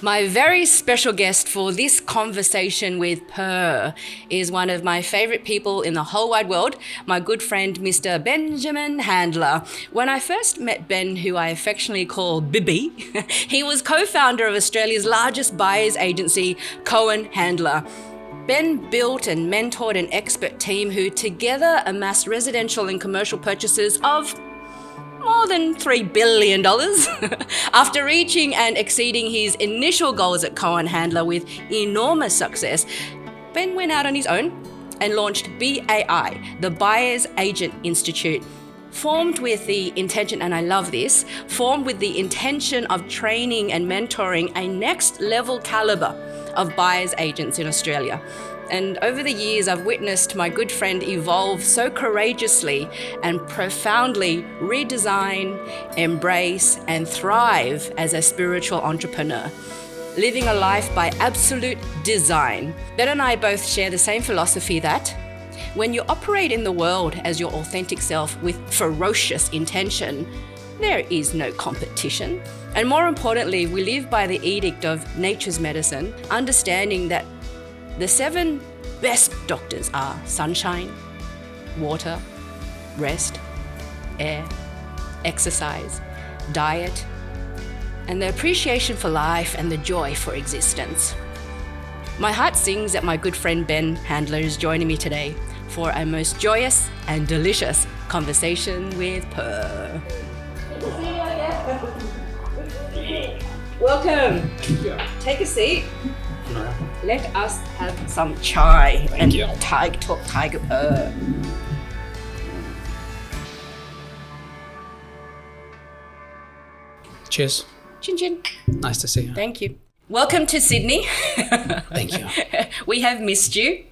My very special guest for this conversation with Purrr is one of my favourite people in the whole wide world, my good friend Mr. Benjamin Handler. When I first met Ben, who I affectionately call Bibby, he was co-founder of Australia's largest buyers agency, Cohen Handler. Ben built and mentored an expert team who together amassed residential and commercial purchases of more than $3 billion. After reaching and exceeding his initial goals at Cohen Handler with enormous success, Ben went out on his own and launched BAI, the Buyers Agent Institute, formed with the intention, and I love this, formed with the intention of training and mentoring a next level caliber of buyers agents in Australia. And over the years, I've witnessed my good friend evolve so courageously and profoundly redesign, embrace, and thrive as a spiritual entrepreneur, living a life by absolute design. Ben and I both share the same philosophy that when you operate in the world as your authentic self with ferocious intention, there is no competition. And more importantly, we live by the edict of nature's medicine, understanding that the 7 best doctors are sunshine, water, rest, air, exercise, diet, and the appreciation for life and the joy for existence. My heart sings that my good friend Ben Handler is joining me today for a most joyous and delicious conversation with Purrr. Welcome. Take a seat. Let us have some chai and talk Tiger Purrr. Cheers. Chin chin. Nice to see you. Thank you. Welcome to Sydney. Thank you. We have missed you.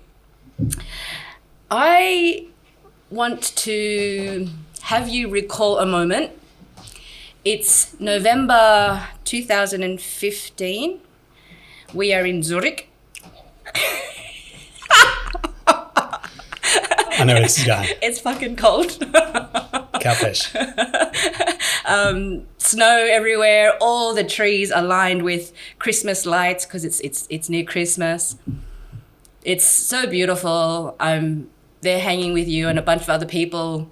I want to have you recall a moment. It's November 2015. We are in Zurich. I know where this is going. It's fucking cold. Cowfish. Snow everywhere. All the trees are lined with Christmas lights because it's near Christmas. It's so beautiful. I'm there hanging with you and a bunch of other people.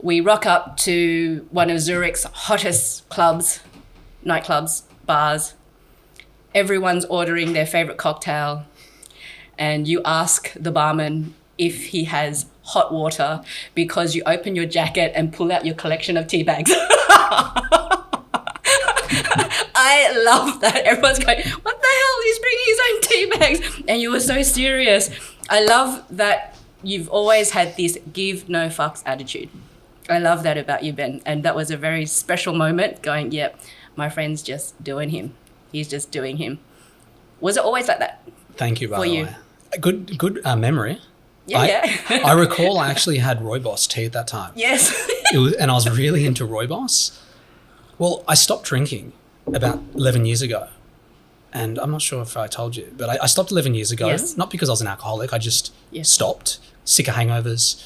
We rock up to one of Zurich's hottest clubs, nightclubs, bars. Everyone's ordering their favourite cocktail, and you ask the barman if he has hot water because you open your jacket and pull out your collection of tea bags. I love that. Everyone's going, what the hell? He's bringing his own tea bags. And you were so serious. I love that you've always had this give no fucks attitude. I love that about you, Ben. And that was a very special moment going, yep, my friend's just doing him. He's just doing him. Was it always like that? Thank you, by the way. Good memory. Yeah. I recall I actually had Rooibos tea at that time. Yes. And I was really into Rooibos. Well, I stopped drinking about 11 years ago. And I'm not sure if I told you, but I stopped 11 years ago. Yes. Not because I was an alcoholic. I just stopped. Sick of hangovers,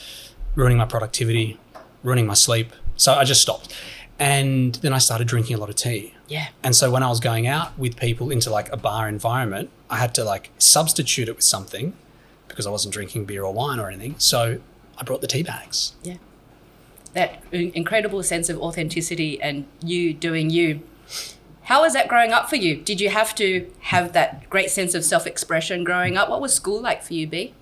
ruining my productivity, ruining my sleep. So I just stopped. And then I started drinking a lot of tea. Yeah. And so when I was going out with people into like a bar environment, I had to like substitute it with something because I wasn't drinking beer or wine or anything. So I brought the tea bags. Yeah. That incredible sense of authenticity and you doing you. How was that growing up for you? Did you have to have that great sense of self-expression growing up? What was school like for you, B?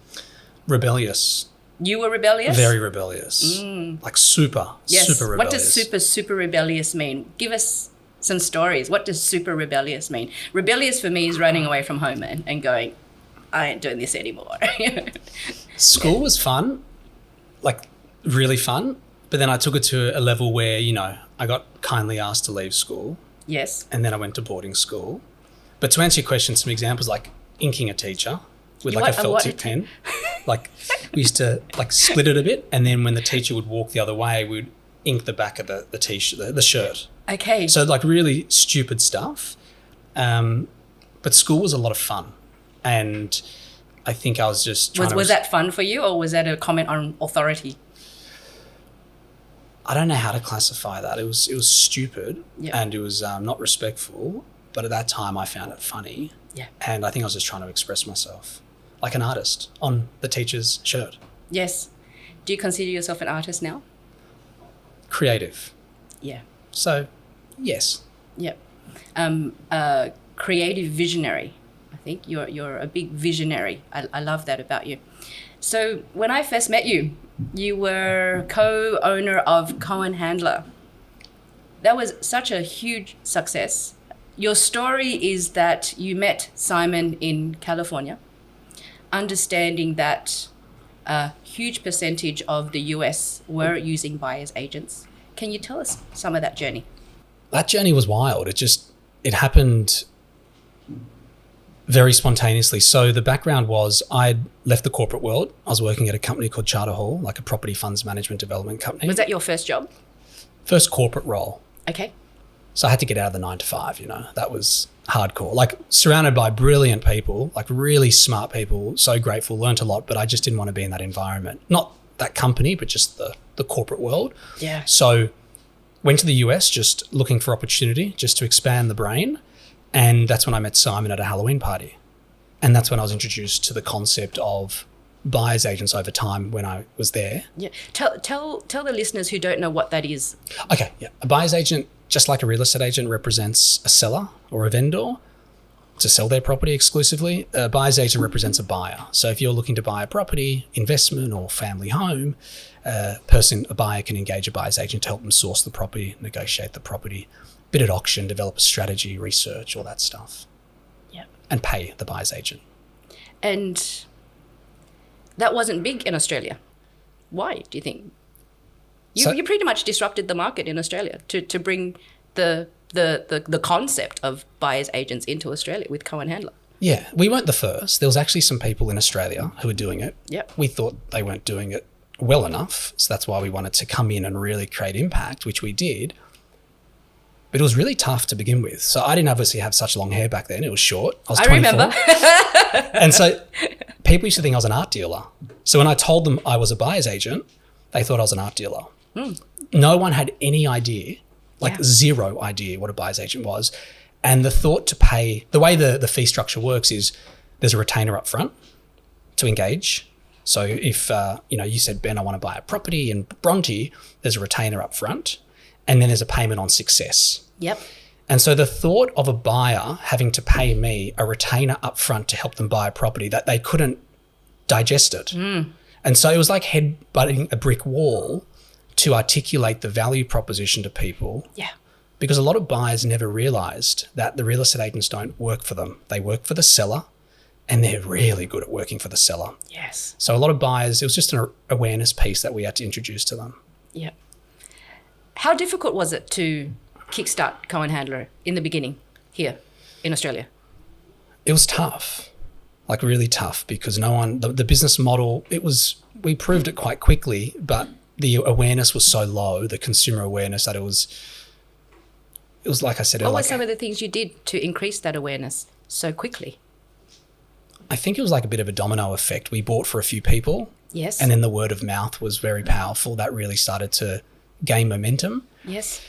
Rebellious. You were rebellious? Very rebellious. Like super rebellious. What does super rebellious mean? Give us some stories. What does super rebellious mean? Rebellious for me is running away from home and going, I ain't doing this anymore. School was fun, like really fun. But then I took it to a level where, you know, I got kindly asked to leave school. Yes. And then I went to boarding school. But to answer your question, some examples like inking a teacher with like a felt tip pen. Like we used to like split it a bit, and then when the teacher would walk the other way, we'd ink the back of the t-shirt, the shirt. Okay. So like really stupid stuff. But school was a lot of fun. And I think I was just trying Was that fun for you, or was that a comment on authority? I don't know how to classify that. It was stupid and it was not respectful. But at that time, I found it funny. Yeah. And I think I was just trying to express myself like an artist on the teacher's shirt. Yes. Do you consider yourself an artist now? Creative. Yeah. So, yes. Yep. Creative visionary. I think you're a big visionary. I love that about you. So when I first met you, you were co-owner of Cohen Handler. That was such a huge success. Your story is that you met Simon in California, understanding that a huge percentage of the US were using buyer's agents. Can you tell us some of that journey? That journey was wild. It happened very spontaneously. So the background was I'd left the corporate world. I was working at a company called Charter Hall, like a property funds management development company. Was that your first job? First corporate role. Okay. So I had to get out of the 9 to 5, that was hardcore. Like surrounded by brilliant people, like really smart people, so grateful, learnt a lot, but I just didn't want to be in that environment. Not that company, but just the corporate world. Yeah. So went to the US just looking for opportunity, just to expand the brain. And that's when I met Simon at a Halloween party. And that's when I was introduced to the concept of buyer's agents over time when I was there. Yeah. Tell the listeners who don't know what that is. Okay, yeah. A buyer's agent, just like a real estate agent, represents a seller or a vendor to sell their property exclusively. A buyer's agent represents a buyer. So if you're looking to buy a property, investment or family home, a buyer can engage a buyer's agent to help them source the property, negotiate the property, bid at auction, develop a strategy, research, all that stuff. Yeah. And pay the buyer's agent. And that wasn't big in Australia. Why, do you think? You pretty much disrupted the market in Australia to bring the concept of buyer's agents into Australia with Cohen Handler. Yeah, we weren't the first. There was actually some people in Australia who were doing it. Yep. We thought they weren't doing it well enough, so that's why we wanted to come in and really create impact, which we did. But it was really tough to begin with. So I didn't obviously have such long hair back then. It was short. I was 24. remember. And so people used to think I was an art dealer. So when I told them I was a buyer's agent, they thought I was an art dealer. No one had any idea, zero idea what a buyer's agent was. And the thought to pay, the way the fee structure works is there's a retainer up front to engage. So if, you said, Ben, I want to buy a property in Bronte, there's a retainer up front. And then there's a payment on success. Yep. And so the thought of a buyer having to pay me a retainer up front to help them buy a property, that they couldn't digest it. And so it was like headbutting a brick wall to articulate the value proposition to people. Yeah. Because a lot of buyers never realised that the real estate agents don't work for them. They work for the seller, and they're really good at working for the seller. Yes. So a lot of buyers, it was just an awareness piece that we had to introduce to them. Yeah. How difficult was it to kickstart Cohen Handler in the beginning here in Australia? It was tough, like really tough, because the business model, we proved it quite quickly, but the awareness was so low, the consumer awareness, that it was like I said. What were some of the things you did to increase that awareness so quickly? I think it was like a bit of a domino effect. We bought for a few people. Yes. And then the word of mouth was very powerful. That really started to gain momentum. Yes.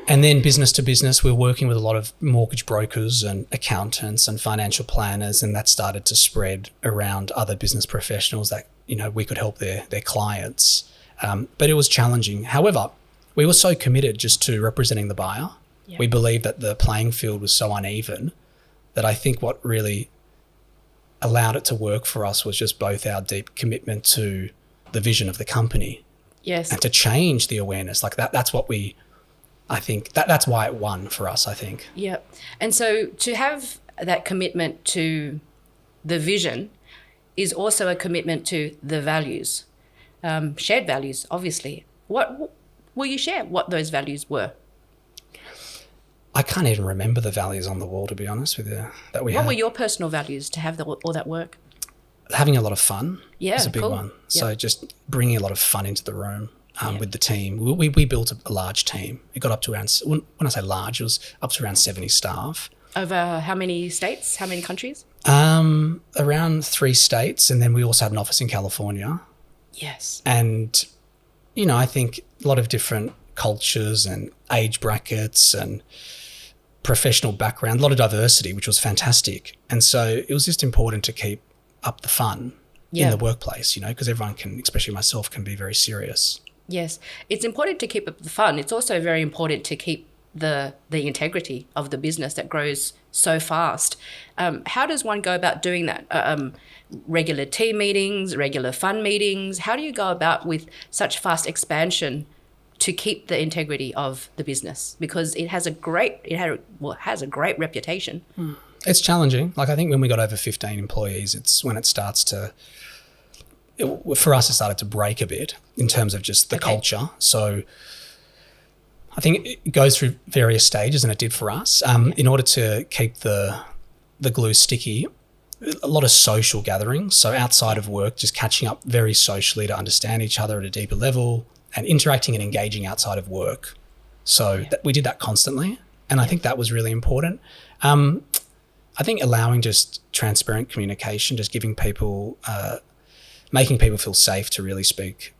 And then business to business, we were working with a lot of mortgage brokers and accountants and financial planners, and that started to spread around other business professionals that, we could help their clients. But it was challenging. However, we were so committed just to representing the buyer. Yeah. We believed that the playing field was so uneven that I think what really allowed it to work for us was just both our deep commitment to the vision of the company. Yes. And to change the awareness. Like that's what I think that's why it won for us, I think. Yeah. And so to have that commitment to the vision is also a commitment to the values, shared values, obviously. What will you share what those values were? I can't even remember the values on the wall, to be honest with you, that we had. What were your personal values to have all that work? Having a lot of fun is a big cool. one. So just bringing a lot of fun into the room with the team. We built a large team. It got up to around, when I say large, it was up to around 70 staff. Over how many states? How many countries? Around 3 states. And then we also had an office in California. Yes. And, I think a lot of different cultures and age brackets, and professional background, a lot of diversity, which was fantastic. And so it was just important to keep up the fun in the workplace, you know, because everyone can, especially myself, can be very serious. Yes. It's important to keep up the fun. It's also very important to keep the integrity of the business that grows so fast. How does one go about doing that? Regular team meetings, regular fun meetings. How do you go about with such fast expansion to keep the integrity of the business? Because it has a great reputation. It's challenging. Like, I think when we got over 15 employees, it's when it starts to, for us, it started to break a bit in terms of just the culture. So I think it goes through various stages, and it did for us. In order to keep the glue sticky, a lot of social gatherings. So outside of work, just catching up very socially to understand each other at a deeper level, and interacting and engaging outside of work. So we did that constantly, and I think that was really important. I think allowing just transparent communication, just giving people, making people feel safe to really speak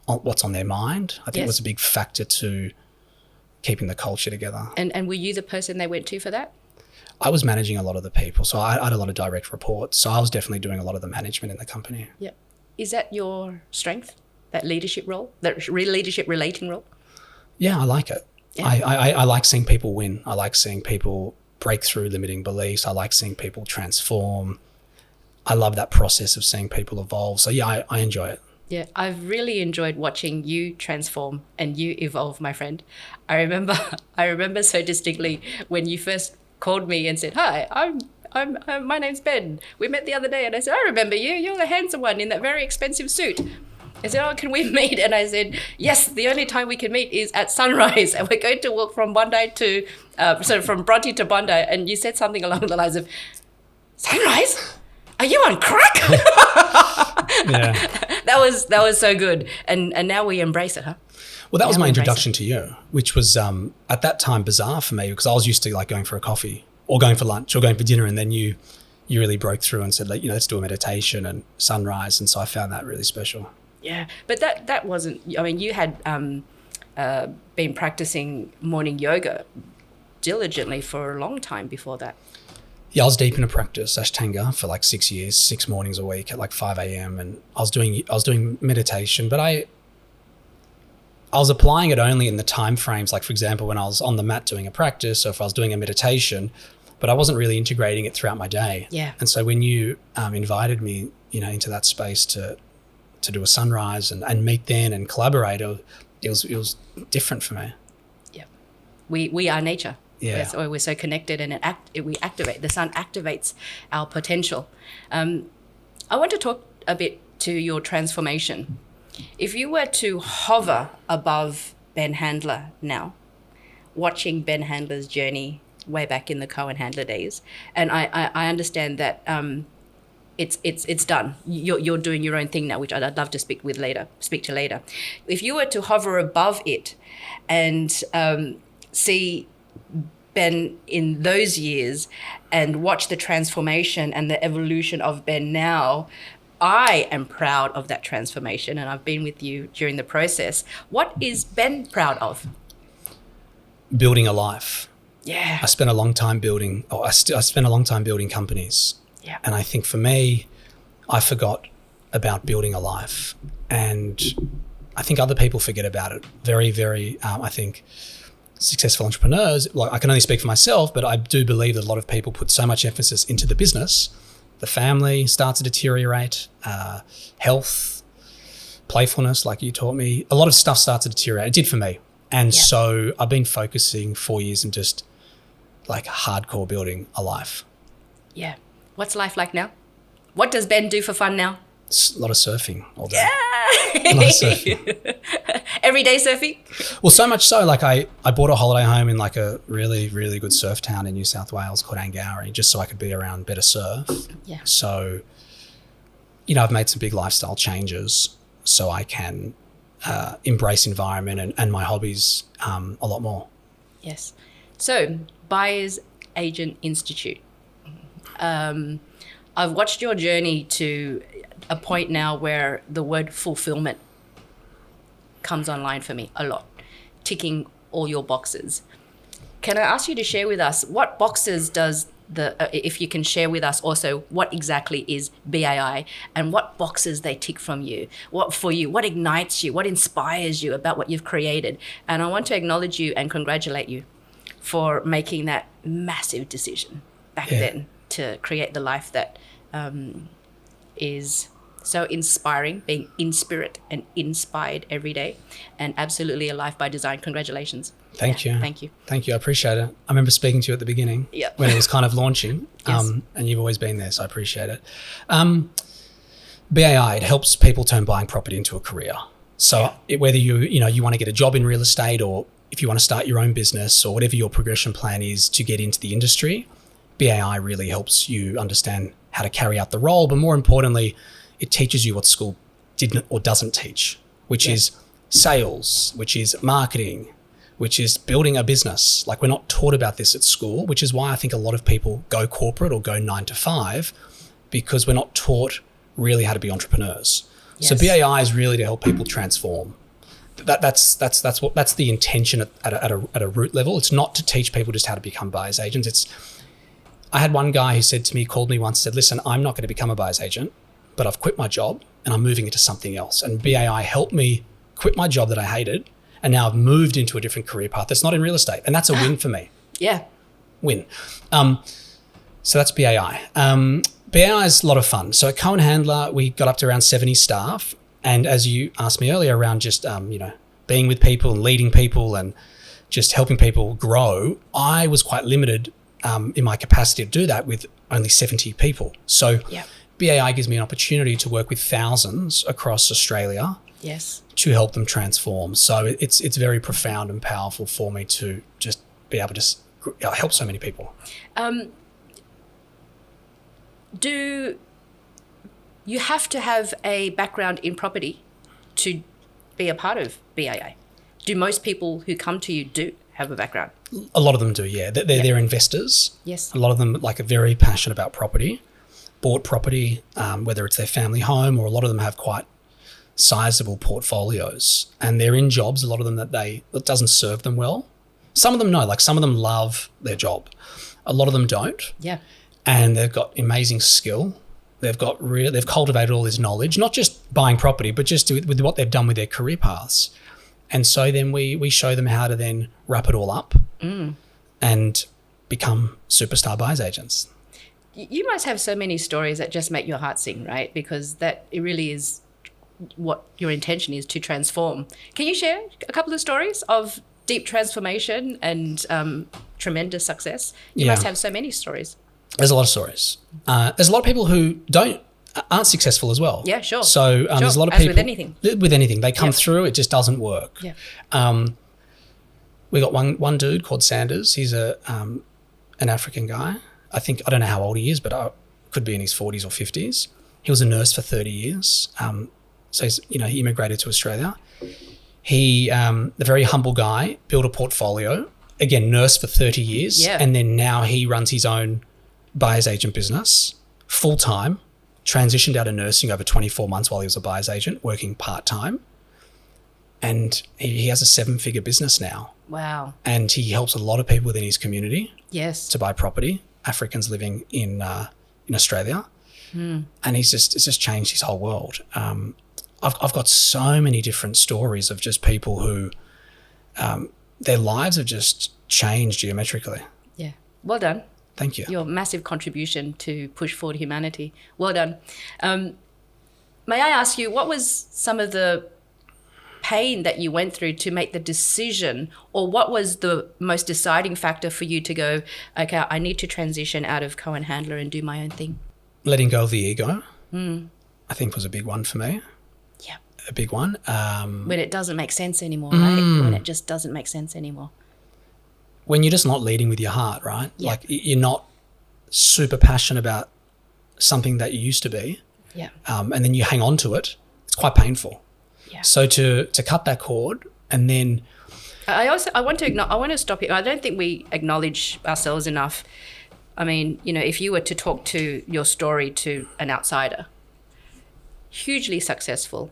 on what's on their mind, I think was a big factor to keeping the culture together. And were you the person they went to for that? I was managing a lot of the people, so I had a lot of direct reports. So I was definitely doing a lot of the management in the company. Yeah. Is that your strength, that leadership role, that leadership relating role? Yeah, I like it. Yeah. I like seeing people win. I like seeing people break through limiting beliefs. I like seeing people transform. I love that process of seeing people evolve. So yeah, I enjoy it. Yeah, I've really enjoyed watching you transform and you evolve, my friend. I remember so distinctly when you first called me and said, "Hi, I'm my name's Ben. We met the other day," and I said, "I remember you. You're the handsome one in that very expensive suit." I said, "Oh, can we meet?" And I said, "Yes, the only time we can meet is at sunrise, and we're going to walk from Bondi to, from Bronte to Bondi." And you said something along the lines of, "Sunrise? Are you on crack?" Yeah. That was so good, and now we embrace it, huh? Well, that was my introduction to you, which was at that time bizarre for me, because I was used to like going for a coffee or going for lunch or going for dinner, and then you really broke through and said, like, you know, let's do a meditation and sunrise, and so I found that really special. Yeah, but that wasn't. I mean, you had been practicing morning yoga diligently for a long time before that. Yeah, I was deep into practice, Ashtanga, for like 6 years, 6 mornings a week at like 5 a.m. And I was doing meditation, but I was applying it only in the time frames, like, for example, when I was on the mat doing a practice, or if I was doing a meditation, but I wasn't really integrating it throughout my day. Yeah. And so when you invited me, you know, into that space to do a sunrise and meet then and collaborate, it was different for me. Yeah. We are nature. Yeah. That's why we're so connected, and we activate. The sun activates our potential. I want to talk a bit to your transformation. If you were to hover above Ben Handler now, watching Ben Handler's journey way back in the Cohen Handler days, and I understand that it's done. You're doing your own thing now, which I'd love to speak to later. If you were to hover above it and see Ben in those years and watch the transformation and the evolution of Ben now, I am proud of that transformation, and I've been with you during the process. What is Ben proud of? Building a life. Yeah. I spent a long time building companies. Yeah. And I think for me, I forgot about building a life, and I think other people forget about it. Very, very, I think successful entrepreneurs, like, I can only speak for myself, but I do believe that a lot of people put so much emphasis into the business, the family starts to deteriorate, health, playfulness, like you taught me, a lot of stuff starts to deteriorate. It did for me. And so I've been focusing 4 years and just like hardcore building a life. Yeah. What's life like now? What does Ben do for fun now? It's a lot of surfing all day. Yeah. A lot of surfing. Everyday surfing? Well, so much so, like I bought a holiday home in like a really, really good surf town in New South Wales called Angourie, just so I could be around better surf. Yeah. So, you know, I've made some big lifestyle changes so I can embrace environment and my hobbies a lot more. Yes. So, Buyer's Agent Institute. I've watched your journey to a point now where the word fulfillment comes online for me a lot, ticking all your boxes. Can I ask you to share with us what boxes does if you can share with us also what exactly is BAI and what boxes they tick from you, what ignites you, what inspires you about what you've created. And I want to acknowledge you and congratulate you for making that massive decision back then to create the life that is so inspiring, being in spirit and inspired every day, and absolutely a life by design. Congratulations. Thank you. Thank you. Thank you. I appreciate it. I remember speaking to you at the beginning when it was kind of launching, Yes. and you've always been there, so I appreciate it. BAI, it helps people turn buying property into a career. So whether you want to get a job in real estate, or if you want to start your own business, or whatever your progression plan is to get into the industry, BAI really helps you understand how to carry out the role. But more importantly, it teaches you what school didn't or doesn't teach, which is sales, which is marketing, which is building a business. Like, we're not taught about this at school, which is why I think a lot of people go corporate or go 9 to 5, because we're not taught really how to be entrepreneurs. Yes. So BAI is really to help people transform. That's the intention at a root level. It's not to teach people just how to become buyer's agents. I had one guy who said to me, called me once, said, listen, I'm not going to become a buyer's agent, but I've quit my job and I'm moving into something else. And BAI helped me quit my job that I hated, and now I've moved into a different career path that's not in real estate. And that's a win for me. Yeah. Win. So that's BAI. BAI is a lot of fun. So at Cohen Handler, we got up to around 70 staff. And as you asked me earlier around just, being with people and leading people and just helping people grow, I was quite limited in my capacity to do that with only 70 people. So BAI gives me an opportunity to work with thousands across Australia to help them transform. So it's very profound and powerful for me to just be able to help so many people. Do you have to have a background in property to be a part of BAI? Do most people who come to you do have a background? A lot of them do, yeah. They're investors. Yes. A lot of them are very passionate about property, bought property, whether it's their family home, or a lot of them have quite sizable portfolios, and they're in jobs, a lot of them that doesn't serve them well. Some of them no, like some of them love their job. A lot of them don't. Yeah. And they've got amazing skill. They've cultivated all this knowledge, not just buying property, but just with what they've done with their career paths. And so then we show them how to then wrap it all up and become superstar buyer's agents. You must have so many stories that just make your heart sing, right? Because it really is what your intention is, to transform. Can you share a couple of stories of deep transformation and tremendous success? You must have so many stories. There's a lot of stories. There's a lot of people who aren't successful as well. Yeah, sure. So there's a lot of people. With anything. They come through, it just doesn't work. Yeah. We got one dude called Sanders. He's an African guy. I don't know how old he is, but could be in his 40s or 50s. He was a nurse for 30 years. So he immigrated to Australia. He, a very humble guy, built a portfolio. Again, nurse for 30 years. Yeah. And then now he runs his own buyer's agent business full-time, transitioned out of nursing over 24 months while he was a buyer's agent, working part-time. And he has a 7-figure business now. Wow. And he helps a lot of people within his community to buy property, Africans living in Australia. And it's just changed his whole world. I've got so many different stories of just people who their lives have just changed geometrically. Yeah. Well done. Thank you. Your massive contribution to push forward humanity. Well done. May I ask you, what was some of the pain that you went through to make the decision, or what was the most deciding factor for you to go, okay, I need to transition out of Cohen Handler and do my own thing? Letting go of the ego, I think, was a big one for me. Yeah. A big one. When it doesn't make sense anymore, right? When it just doesn't make sense anymore. When you're just not leading with your heart, right? Yeah. Like you're not super passionate about something that you used to be. Yeah. And then you hang on to it. It's quite painful. Yeah. So to cut that cord, and then I want to stop here. I don't think we acknowledge ourselves enough. I mean, if you were to talk to your story to an outsider, hugely successful,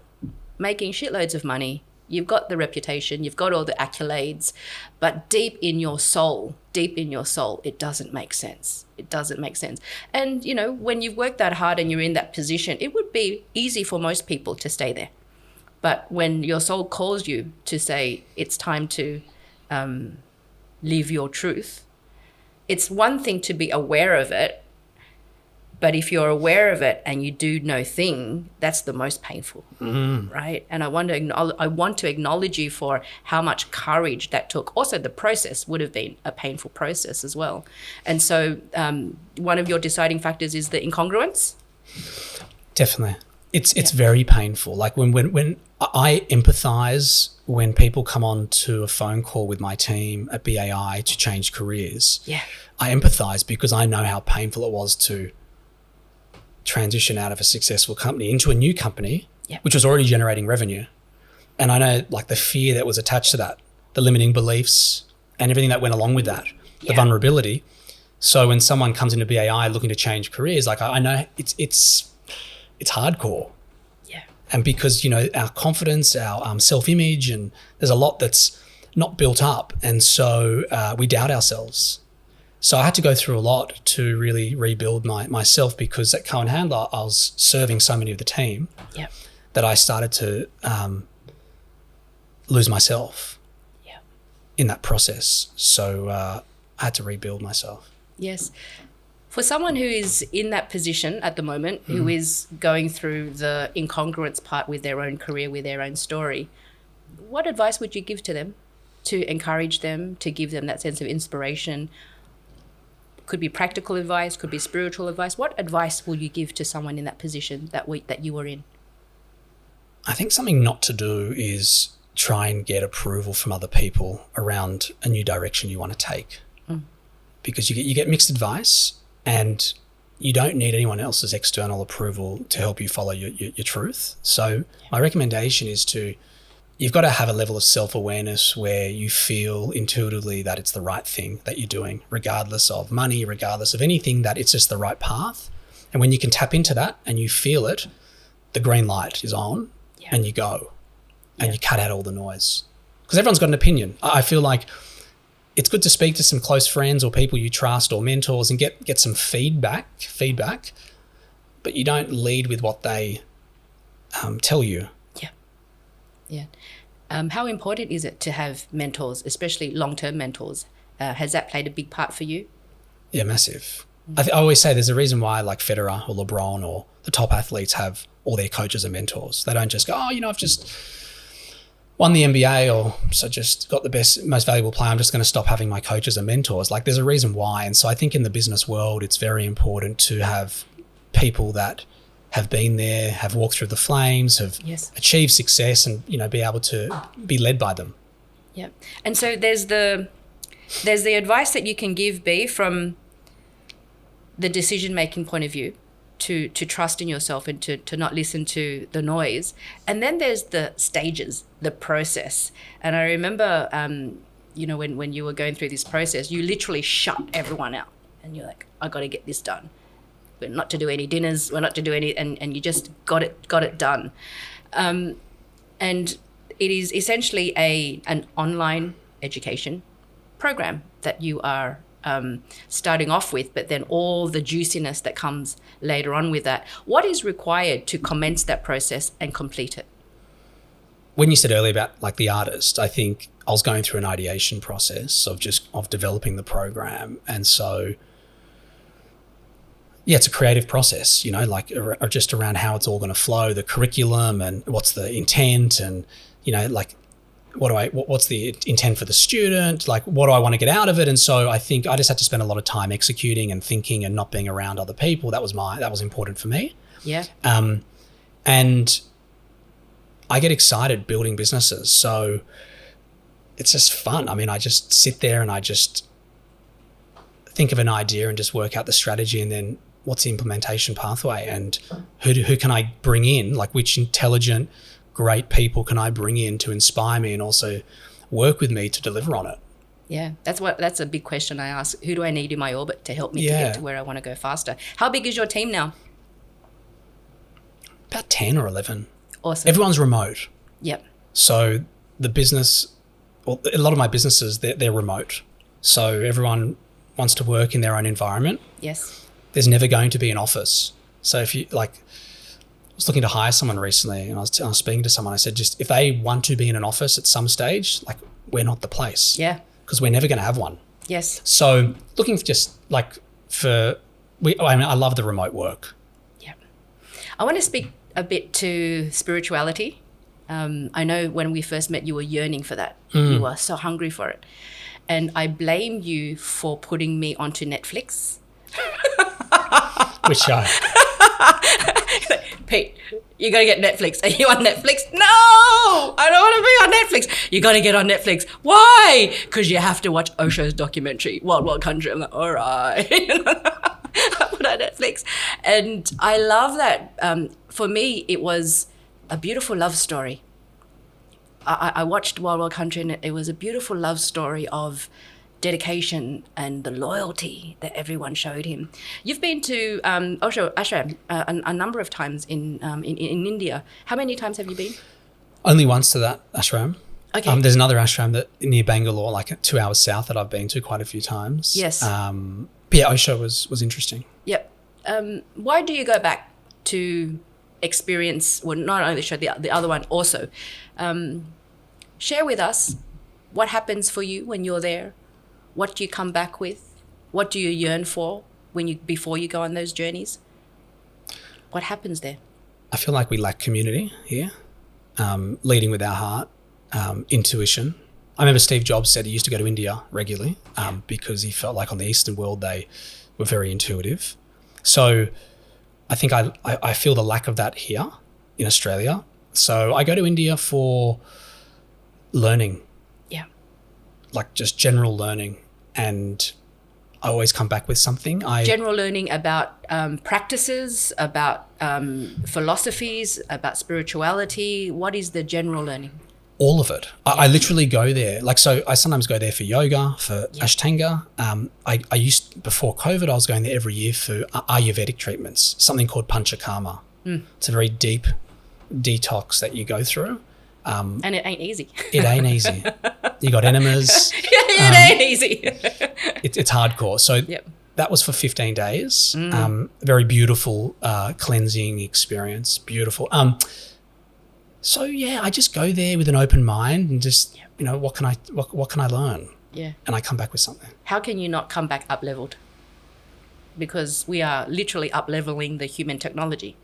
making shitloads of money, You've got the reputation, you've got all the accolades, but deep in your soul, it doesn't make sense. It doesn't make sense. And, you know, when you've worked that hard and you're in that position, it would be easy for most people to stay there. But when your soul calls you to say it's time to live your truth, it's one thing to be aware of it, but if you're aware of it and you do no thing, that's the most painful, right? And I want to acknowledge you for how much courage that took. Also, the process would have been a painful process as well. And so one of your deciding factors is the incongruence? Definitely. It's very painful. Like when I empathize when people come on to a phone call with my team at BAI to change careers. Yeah. I empathize because I know how painful it was to transition out of a successful company into a new company, which was already generating revenue. And I know like the fear that was attached to that, the limiting beliefs and everything that went along with that, the vulnerability. So when someone comes into BAI looking to change careers, like I know it's hardcore. Yeah. And because, you know, our confidence, our self-image, and there's a lot that's not built up. And so we doubt ourselves. So I had to go through a lot to really rebuild myself, because at Cohen Handler, I was serving so many of the team that I started to lose myself in that process. So I had to rebuild myself. Yes. For someone who is in that position at the moment, who is going through the incongruence part with their own career, with their own story, what advice would you give to them to encourage them, to give them that sense of inspiration? Could be practical advice, could be spiritual advice. What advice will you give to someone in that position that you were in? I think something not to do is try and get approval from other people around a new direction you want to take. Because you get mixed advice, and you don't need anyone else's external approval to help you follow your truth. So my recommendation is you've got to have a level of self-awareness where you feel intuitively that it's the right thing that you're doing, regardless of money, regardless of anything, that it's just the right path. And when you can tap into that and you feel it, the green light is on and you go and you cut out all the noise. Because everyone's got an opinion. I feel like it's good to speak to some close friends or people you trust or mentors and get some feedback, but you don't lead with what they tell you. Yeah. How important is it to have mentors, especially long-term mentors? Has that played a big part for you? Yeah, massive. I always say there's a reason why like Federer or LeBron or the top athletes have all their coaches and mentors. They don't just go, I've just won the NBA or so just got the best, most valuable player. I'm just going to stop having my coaches and mentors. Like there's a reason why. And so I think in the business world, it's very important to have people that have been there, have walked through the flames, have achieved success, and be able to be led by them. Yeah, and so there's the advice that you can give, B, from the decision-making point of view, to trust in yourself and to not listen to the noise. And then there's the stages, the process. And I remember, when you were going through this process, you literally shut everyone out, and you're like, I got to get this done. We're not to do any dinners, we're not to do any, and you just got it done. And it is essentially an online education program that you are starting off with, but then all the juiciness that comes later on with that. What is required to commence that process and complete it? When you said earlier about like the artist, I think I was going through an ideation process of developing the program. And so it's a creative process, like just around how it's all going to flow, the curriculum and what's the intent, and, like what's the intent for the student, like what do I want to get out of it? And so I think I just had to spend a lot of time executing and thinking and not being around other people. That was important for me. Yeah. And I get excited building businesses. So it's just fun. I mean, I just sit there and I just think of an idea and just work out the strategy, and then what's the implementation pathway, and who can I bring in, like which intelligent, great people can I bring in to inspire me and also work with me to deliver on it. Yeah, that's a big question I ask. Who do I need in my orbit to help me to get to where I want to go faster? How big is your team now? About 10 or 11. Awesome. Everyone's remote. Yep. So the business, well, a lot of my businesses, they're remote. So everyone wants to work in their own environment. Yes. There's never going to be an office. So if you I was looking to hire someone recently, and I was speaking to someone. I said, just if they want to be in an office at some stage, like, we're not the place. Yeah. Because we're never going to have one. Yes. So looking for just like I love the remote work. Yeah. I want to speak a bit to spirituality. I know when we first met, you were yearning for that. You were so hungry for it. And I blame you for putting me onto Netflix. Which show? Pete, you got to get Netflix. Are you on Netflix? No, I don't want to be on Netflix. You got to get on Netflix. Why? Because you have to watch Osho's documentary, Wild Wild Country. I'm like, all right. I put on Netflix. And I love that. For me, it was a beautiful love story. I watched Wild Wild Country, and it was a beautiful love story of dedication and the loyalty that everyone showed him. You've been to Osho Ashram a number of times in India. How many times have you been? Only once to that ashram. Okay. There's another ashram that near Bangalore, like 2 hours south, that I've been to quite a few times. Yes. But yeah, Osho was interesting. Yep. Why do you go back to experience, well, not only show the other one also? Share with us what happens for you when you're there. What do you come back with? What do you yearn for before you go on those journeys? What happens there? I feel like we lack community here, leading with our heart, intuition. I remember Steve Jobs said he used to go to India regularly because he felt like on the Eastern world they were very intuitive. So I think I feel the lack of that here in Australia. So I go to India for learning. Yeah. Like just general learning. And I always come back with something. General learning about practices, about philosophies, about spirituality. What is the general learning? All of it. I literally go there. Like, so I sometimes go there for yoga, for Ashtanga. I used, before COVID, I was going there every year for Ayurvedic treatments, something called panchakarma. It's a very deep detox that you go through. And it ain't easy. It ain't easy. You got enemas. It ain't easy. It's hardcore. So that was for 15 days. Very beautiful cleansing experience. Beautiful. So yeah, I just go there with an open mind and just, what can I learn? Yeah. And I come back with something. How can you not come back up-leveled? Because we are literally up-leveling the human technology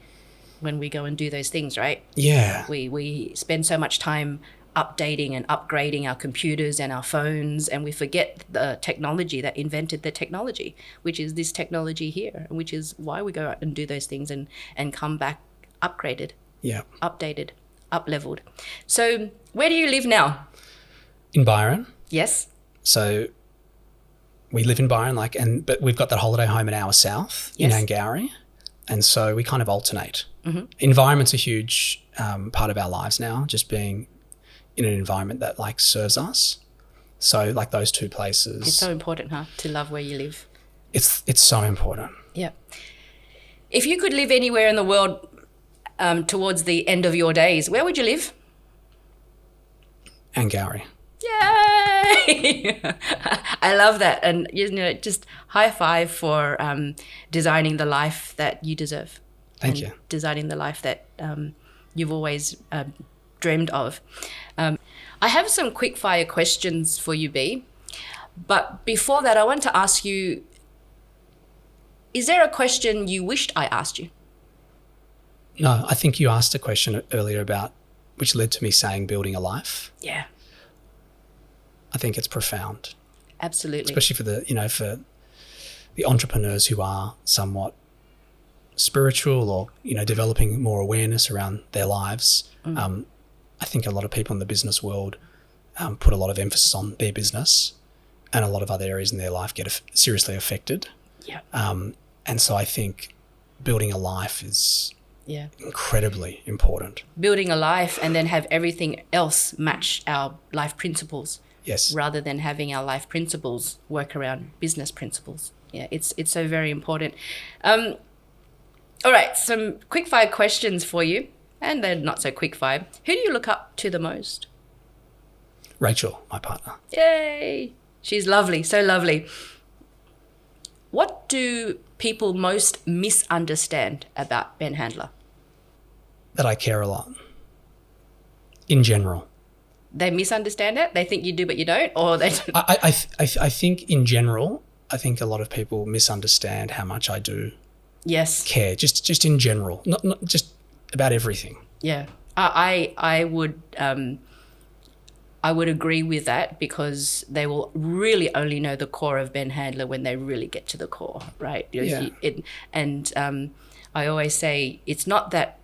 when we go and do those things, right? Yeah. We spend so much time updating and upgrading our computers and our phones, and we forget the technology that invented the technology, which is this technology here, which is why we go out and do those things and come back upgraded, updated, up-leveled. So where do you live now? In Byron. Yes. So we live in Byron, but we've got that holiday home an hour south in Angourie. And so we kind of alternate. Environment's a huge part of our lives now, just being in an environment that serves us. So those two places. It's so important, to love where you live. It's so important. Yeah. If you could live anywhere in the world towards the end of your days, where would you live? Angourie. Yay! I love that. And, just high five for designing the life that you deserve. Thank you. Designing the life that you've always dreamed of. I have some quick fire questions for you, B. But before that, I want to ask you, is there a question you wished I asked you? No, I think you asked a question earlier which led to me saying building a life. Yeah. I think it's profound. Absolutely. Especially for for the entrepreneurs who are somewhat spiritual or, developing more awareness around their lives. I think a lot of people in the business world put a lot of emphasis on their business, and a lot of other areas in their life get seriously affected. Yeah. And so I think building a life is incredibly important. Building a life and then have everything else match our life principles. Yes. Rather than having our life principles work around business principles. Yeah, it's so very important. All right, some quick fire questions for you, and they're not so quick fire. Who do you look up to the most? Rachel, my partner. Yay! She's lovely, so lovely. What do people most misunderstand about Ben Handler? That I care a lot. In general. They misunderstand it? They think you do but you don't? Or they don't? I think in general, I think a lot of people misunderstand how much I do care. Just in general. Not just about everything. Yeah. I would agree with that, because they will really only know the core of Ben Handler when they really get to the core, right? Yeah. I always say it's not that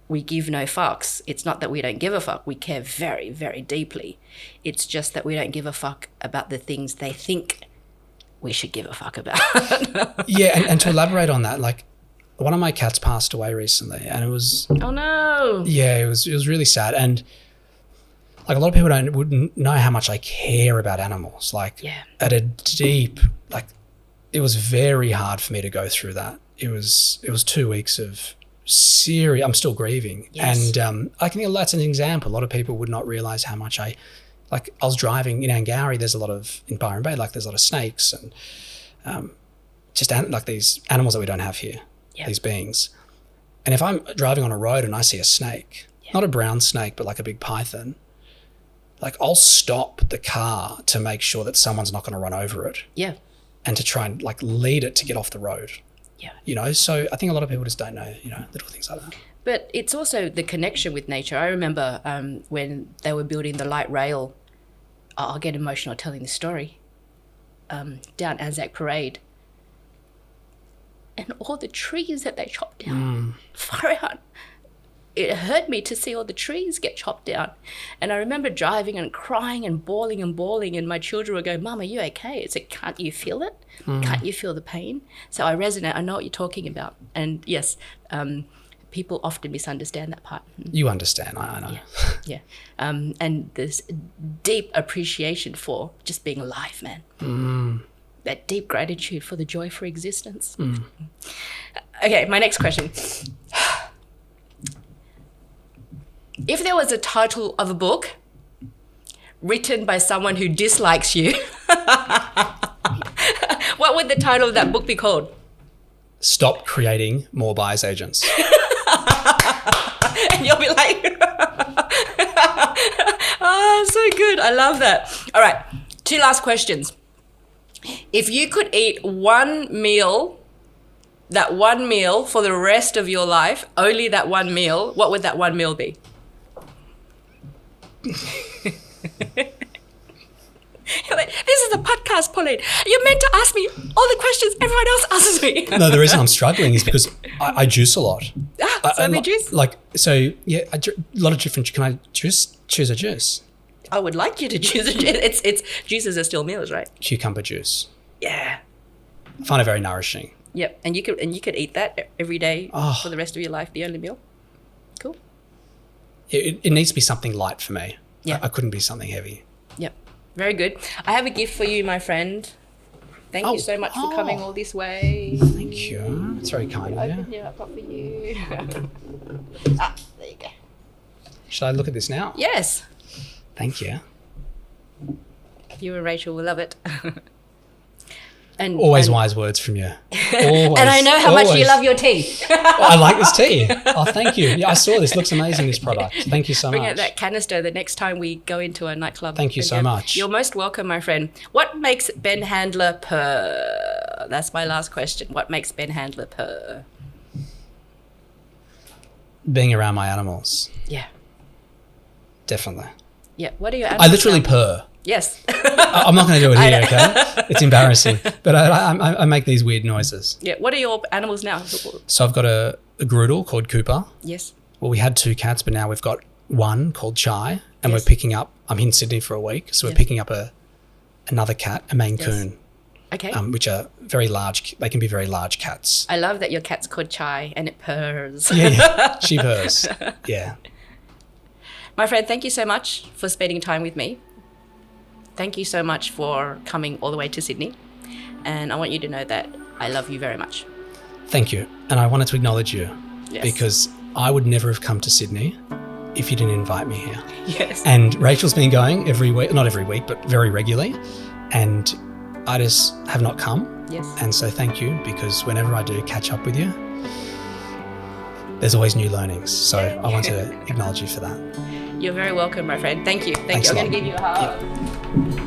we give no fucks. It's not that we don't give a fuck. We care very, very deeply. It's just that we don't give a fuck about the things they think we should give a fuck about. Yeah, and to elaborate on that, like, one of my cats passed away recently, and it was... Oh, no. Yeah, it was really sad. And, like, a lot of people wouldn't know how much I care about animals. Like, at a deep... Like, it was very hard for me to go through that. It was 2 weeks of... serious. I'm still grieving. Yes. And I think that's an example. A lot of people would not realize how much I was driving in Angourie. There's a lot of, in Byron Bay, like, there's a lot of snakes and like these animals that we don't have here, these beings. And if I'm driving on a road and I see a snake, not a brown snake, but like a big python, like, I'll stop the car to make sure that someone's not going to run over it. Yeah. And to try and, like, lead it to get off the road. Yeah. You know, so I think a lot of people just don't know, you know, little things like that. But it's also the connection with nature. I remember when they were building the light rail, I'll get emotional telling the story, down Anzac Parade. And all the trees that they chopped down, far out. It hurt me to see all the trees get chopped down. And I remember driving and crying and bawling, and my children were going, Mum, are you okay? It's like, can't you feel it? Can't you feel the pain? So I resonate. I know what you're talking about. And yes, people often misunderstand that part. You understand, I know. Yeah. And there's deep appreciation for just being alive, man. That deep gratitude for the joy for existence. Okay, my next question. If there was a title of a book written by someone who dislikes you, what would the title of that book be called? Stop creating more buyer's agents. And you'll be like, oh, so good. I love that. All right, 2 last questions. If you could eat one meal for the rest of your life, only that one meal, what would that one meal be? Like, this is a podcast, Pauline. You're meant to ask me all the questions everyone else asks me. No, the reason I'm struggling is because I juice a lot. So juice? A lot of different. Can I choose a juice? I would like you to choose a juice. It's juices are still meals, right? Cucumber juice. Yeah. I find it very nourishing. Yep, and you could eat that every day for the rest of your life, the only meal. Cool. It needs to be something light for me. Yeah. I couldn't be something heavy. Yep. Very good. I have a gift for you, my friend. Thank you so much for coming all this way. Thank you. It's very kind of you. Open it up for you. There you go. Should I look at this now? Yes. Thank you. You and Rachel will love it. And always wise words from you. Always, and I know how much you love your tea. I like this tea. Oh, thank you. Yeah, I saw this. Looks amazing, this product. Thank you so much. Bring out that canister the next time we go into a nightclub. Thank you so much. You're most welcome, my friend. What makes Ben Handler purr? That's my last question. What makes Ben Handler purr? Being around my animals. Yeah. Definitely. Yeah. What are your animals? I literally purr. Yes. I'm not going to do it here, okay? It's embarrassing. But I make these weird noises. Yeah. What are your animals now? So I've got a groodle called Cooper. Yes. Well, we had 2 cats, but now we've got one called Chai, and we're picking up, I'm in Sydney for a week, so we're picking up another cat, a Maine Coon. Okay. Which are very large, they can be very large cats. I love that your cat's called Chai and it purrs. Yeah. She purrs. Yeah. My friend, thank you so much for spending time with me. Thank you so much for coming all the way to Sydney. And I want you to know that I love you very much. Thank you. And I wanted to acknowledge you because I would never have come to Sydney if you didn't invite me here. Yes. And Rachel's been going every week, not every week, but very regularly. And I just have not come. Yes. And so thank you, because whenever I do catch up with you, there's always new learnings. So I want to acknowledge you for that. You're very welcome, my friend. Thank you. Thank Thanks you. a I'm lot. going to give you a hug. Yep.